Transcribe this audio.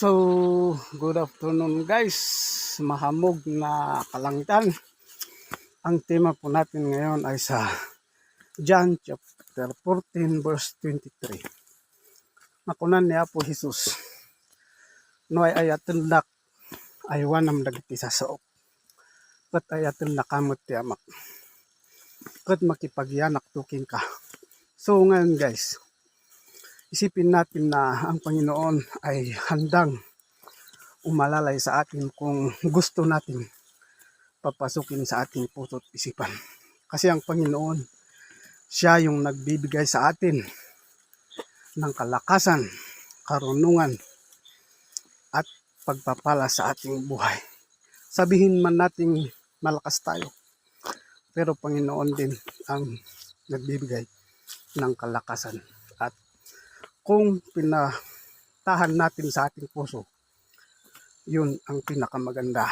So, good afternoon guys. Mahamog na kalangitan. Ang tema po natin ngayon ay sa John chapter 14 verse 23. Nakunan niya po Jesus. Noay ayatin dak aywan nam dagiti sa sook. Kat ayatin nakamot ti amak. Kat makipagyanak tuking ka. So ngayon guys, isipin natin na ang Panginoon ay handang umalalay sa atin kung gusto natin papasukin sa ating puso at isipan. Kasi ang Panginoon, siya yung nagbibigay sa atin ng kalakasan, karunungan, at pagpapala sa ating buhay. Sabihin man nating malakas tayo, pero Panginoon din ang nagbibigay ng kalakasan. At kung pinatahan natin sa ating puso, yun ang pinakamaganda.